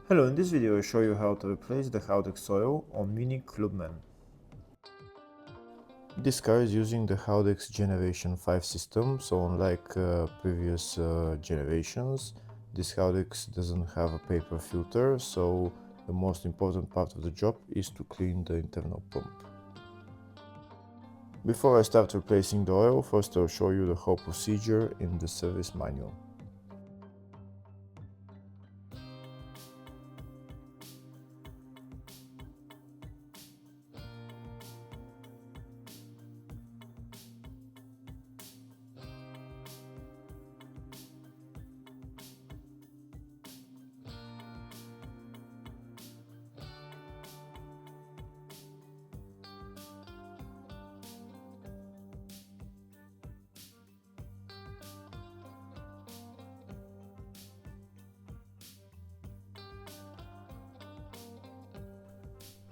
Hello, in this video I show you how to replace the Haldex oil on Mini Clubman. This car is using the Haldex Gen5 system, so unlike previous generations, this Haldex doesn't have a paper filter, so the most important part of the job is to clean the internal pump. Before I start replacing the oil, first I'll show you the whole procedure in the service manual.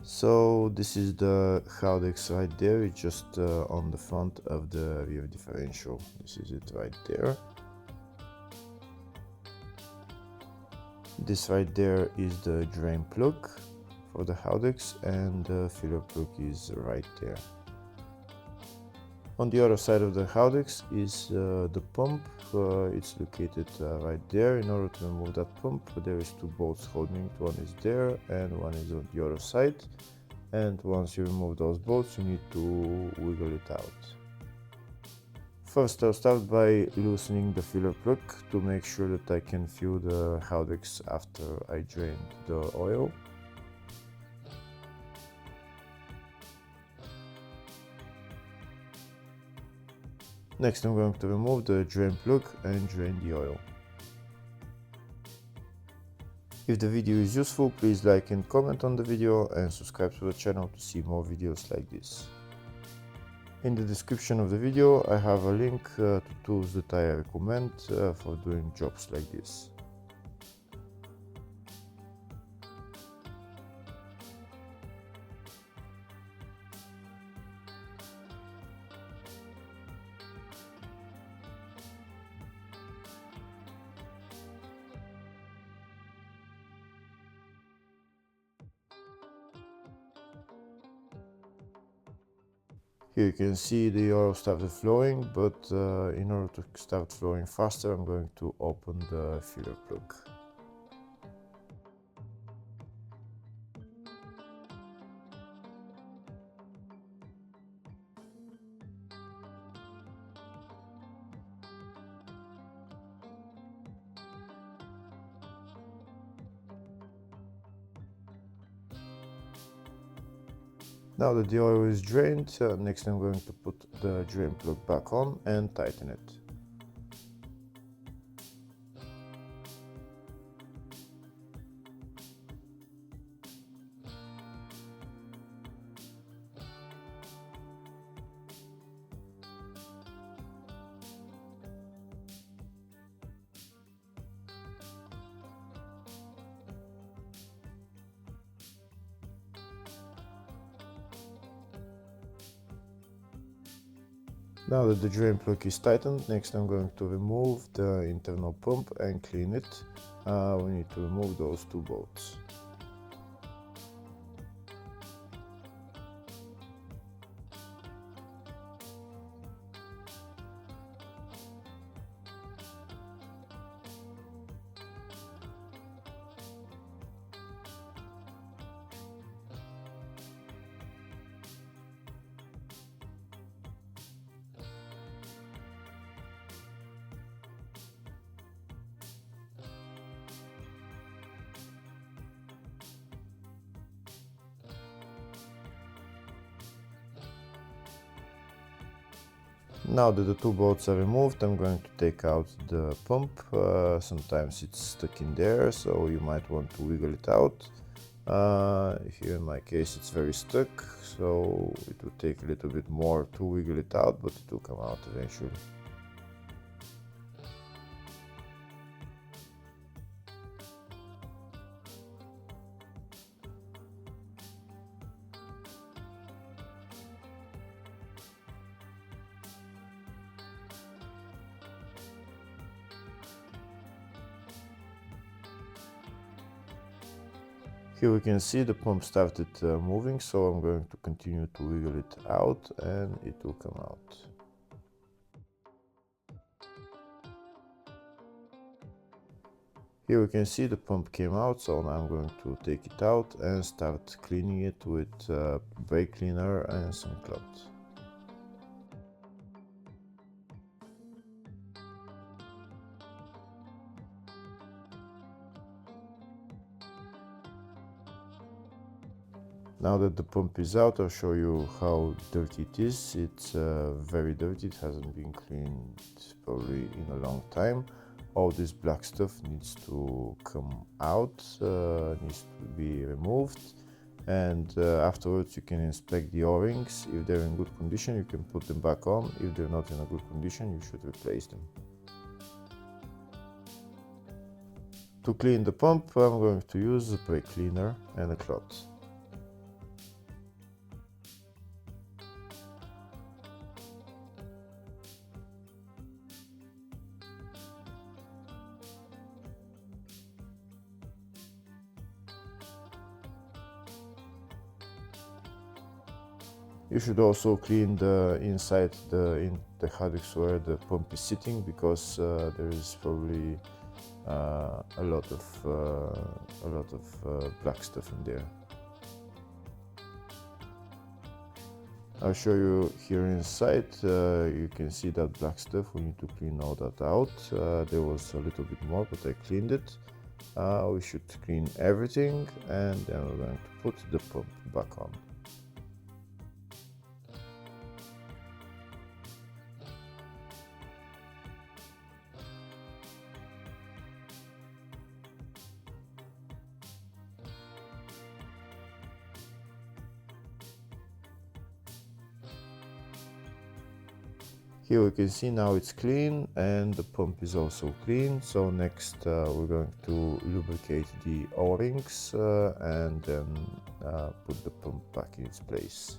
So this is the Haldex right there, it's just on the front of the rear differential. This is it right there. This right there is the drain plug for the Haldex, and the filler plug is right there. On the other side of the Haldex is the pump. It's located right there. In order to remove that pump, there is two bolts holding it. One is there and one is on the other side. And once you remove those bolts, you need to wiggle it out. First, I'll start by loosening the filler plug to make sure that I can fill the Haldex after I drained the oil. Next, I'm going to remove the drain plug and drain the oil. If the video is useful, please like and comment on the video and subscribe to the channel to see more videos like this. In the description of the video I have a link to tools that I recommend for doing jobs like this. Here you can see the oil started flowing, but in order to start flowing faster, I'm going to open the filler plug. Now that the oil is drained, next I'm going to put the drain plug back on and tighten it. Now that the drain plug is tightened, next I'm going to remove the internal pump and clean it. We need to remove those two bolts. Now that the two bolts are removed, I'm going to take out the pump. Sometimes it's stuck in there, so you might want to wiggle it out. Here in my case it's very stuck, so it will take a little bit more to wiggle it out, but it will come out eventually. Here we can see the pump started moving, so I'm going to continue to wiggle it out and it will come out. Here we can see the pump came out, so now I'm going to take it out and start cleaning it with brake cleaner and some cloth. Now that the pump is out, I'll show you how dirty it is. It's very dirty, it hasn't been cleaned probably in a long time. All this black stuff needs to come out, needs to be removed, and afterwards you can inspect the O-rings. If they're in good condition, you can put them back on. If they're not in a good condition, you should replace them. To clean the pump, I'm going to use a brake cleaner and a cloth. You should also clean the inside the Haldex where the pump is sitting, because there is probably a lot of black stuff in there. I'll show you here inside. You can see that black stuff. We need to clean all that out. There was a little bit more, but I cleaned it. We should clean everything, and then we're going to put the pump back on. Here we can see now it's clean and the pump is also clean. So next we're going to lubricate the O-rings and then put the pump back in its place.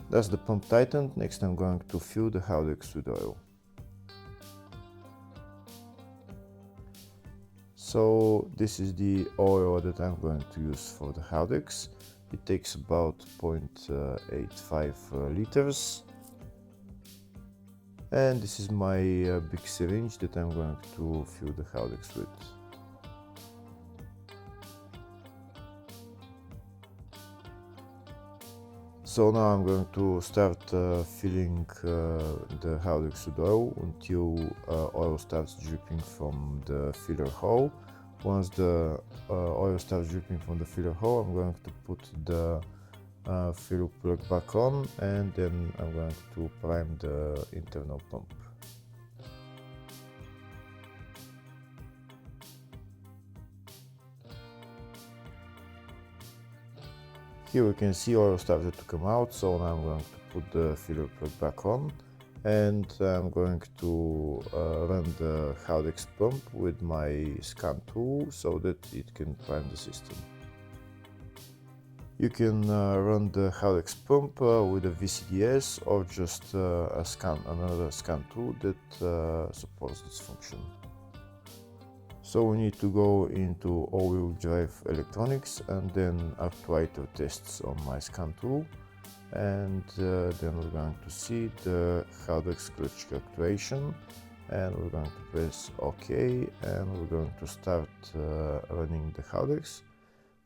That's the pump tightened. Next I'm going to fill the Haldex with oil. So this is the oil that I'm going to use for the Haldex. It takes about 0.85 liters. And this is my big syringe that I'm going to fill the Haldex with. So now I'm going to start filling the Haldex with oil until oil starts dripping from the filler hole. Once the oil starts dripping from the filler hole, I'm going to put the filler plug back on, and then I'm going to prime the internal pump. Here we can see oil started to come out, so now I'm going to put the filler plug back on, and I'm going to run the Haldex pump with my scan tool so that it can prime the system. You can run the Haldex pump with a VCDS or just another scan tool that supports this function. So we need to go into all-wheel drive electronics and then actuator tests on my scan tool. and then we're going to see the Haldex clutch calculation, and we're going to press OK, and we're going to start running the Haldex.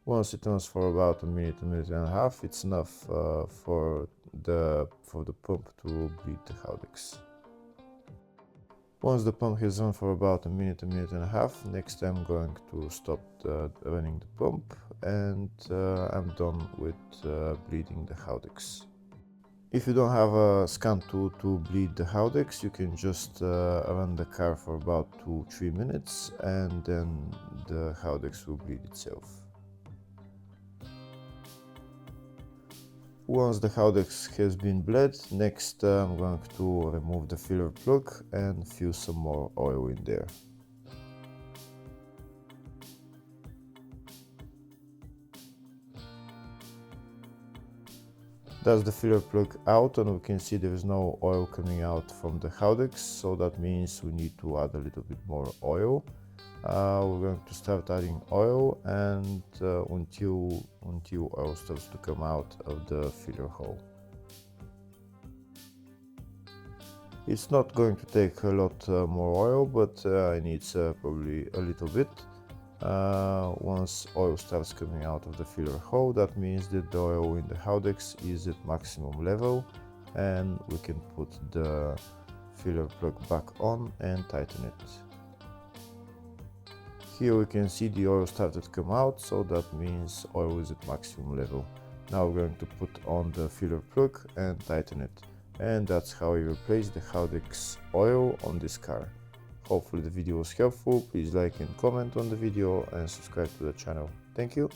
Once it runs for about a minute and a half, it's enough for the pump to bleed the Haldex. Once the pump has run for about a minute and a half, next I'm going to stop running the pump, and I'm done with bleeding the Haldex. If you don't have a scan tool to bleed the Haldex, you can just run the car for about 2-3 minutes, and then the Haldex will bleed itself. Once the Haldex has been bled, next I'm going to remove the filler plug and fill some more oil in there. That's the filler plug out, and we can see there is no oil coming out from the Haldex, so that means we need to add a little bit more oil. We're going to start adding oil and until oil starts to come out of the filler hole. It's not going to take a lot more oil, but it needs probably a little bit. Once oil starts coming out of the filler hole, that means that the oil in the Haldex is at maximum level, and we can put the filler plug back on and tighten it. Here we can see the oil started to come out, so that means oil is at maximum level. Now we're going to put on the filler plug and tighten it. And that's how you replace the Haldex oil on this car. Hopefully the video was helpful. Please like and comment on the video and subscribe to the channel. Thank you.